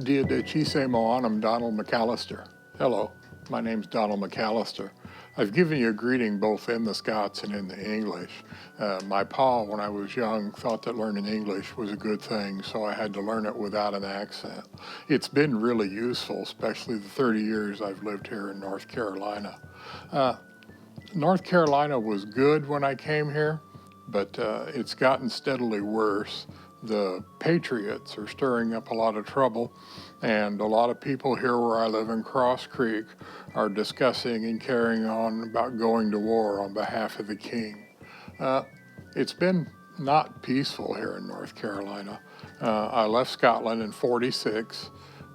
Dia de Chise Moan, I'm Donald McAllister. Hello, my name's Donald McAllister. I've given you a greeting both in the Scots and in the English. My pa, when I was young, thought that learning English was a good thing, so I had to learn it without an accent. It's been really useful, especially the 30 years I've lived here in North Carolina. North Carolina was good when I came here, but it's gotten steadily worse. The Patriots are stirring up a lot of trouble, and a lot of people here where I live in Cross Creek are discussing and carrying on about going to war on behalf of the king. It's been not peaceful here in North Carolina. I left Scotland in '46,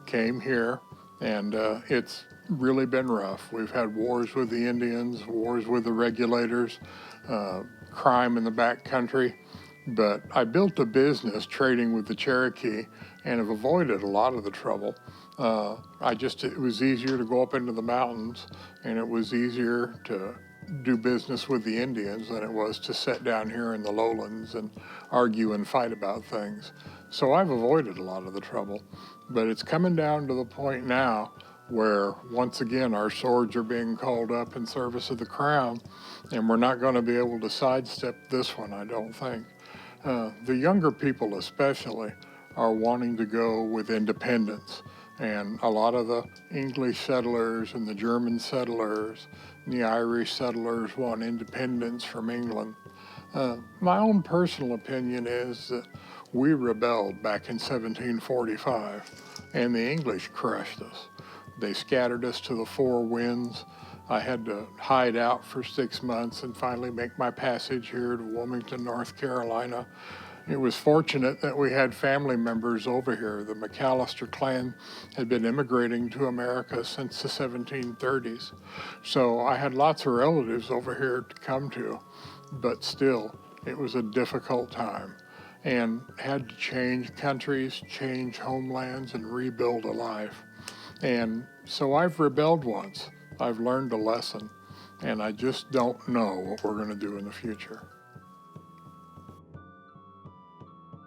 came here, and it's really been rough. We've had wars with the Indians, wars with the regulators, crime in the back country. But I built a business trading with the Cherokee and have avoided a lot of the trouble. It was easier to go up into the mountains, and it was easier to do business with the Indians than it was to sit down here in the lowlands and argue and fight about things. So I've avoided a lot of the trouble, but it's coming down to the point now where once again our swords are being called up in service of the crown, and we're not going to be able to sidestep this one, I don't think. The younger people especially are wanting to go with independence, and a lot of the English settlers and the German settlers and the Irish settlers want independence from England. My own personal opinion is that we rebelled back in 1745, and the English crushed us. They scattered us to the four winds. I had to hide out for 6 months and finally make my passage here to Wilmington, North Carolina. It was fortunate that we had family members over here. The McAllister clan had been immigrating to America since the 1730s. So I had lots of relatives over here to come to, but still, it was a difficult time and had to change countries, change homelands, and rebuild a life. And so I've rebelled once. I've learned a lesson, and I just don't know what we're going to do in the future.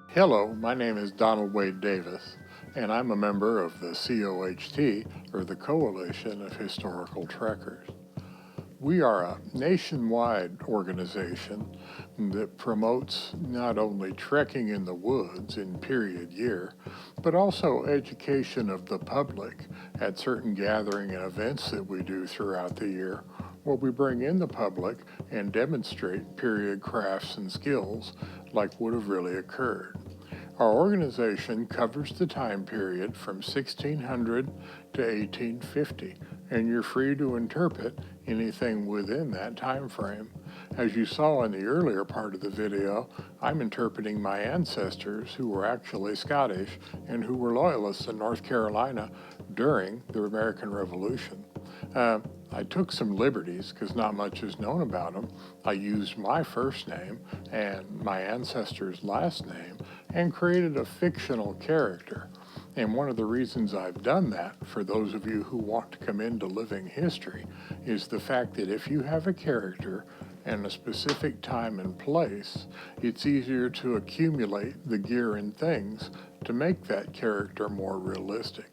Hello, my name is Donald Wade Davis, and I'm a member of the COHT, or the Coalition of Historical Trekkers. We are a nationwide organization that promotes not only trekking in the woods in period year, but also education of the public at certain gathering and events that we do throughout the year, where we bring in the public and demonstrate period crafts and skills like would have really occurred. Our organization covers the time period from 1600 to 1850, and you're free to interpret anything within that time frame. As you saw in the earlier part of the video, I'm interpreting my ancestors who were actually Scottish and who were loyalists in North Carolina during the American Revolution. I took some liberties because not much is known about them. I used my first name and my ancestor's last name and created a fictional character. And one of the reasons I've done that, for those of you who want to come into living history, is the fact that if you have a character and a specific time and place, it's easier to accumulate the gear and things to make that character more realistic.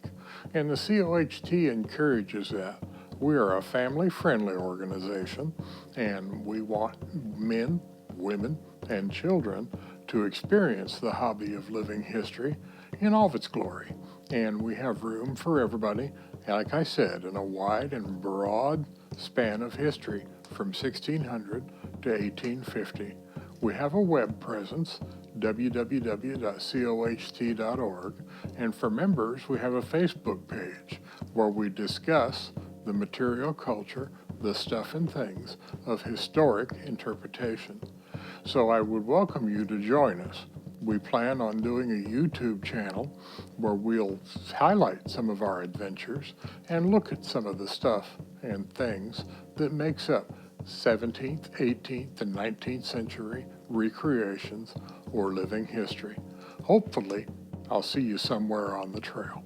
And the COHT encourages that. We are a family-friendly organization, and we want men, women, and children to experience the hobby of living history in all of its glory. And we have room for everybody, like I said, in a wide and broad span of history from 1600 to 1850. We have a web presence, www.coht.org, and for members, we have a Facebook page where we discuss the material culture, the stuff and things of historic interpretation. So I would welcome you to join us. We plan on doing a YouTube channel where we'll highlight some of our adventures and look at some of the stuff and things that makes up 17th, 18th, and 19th century recreations or living history. Hopefully, I'll see you somewhere on the trail.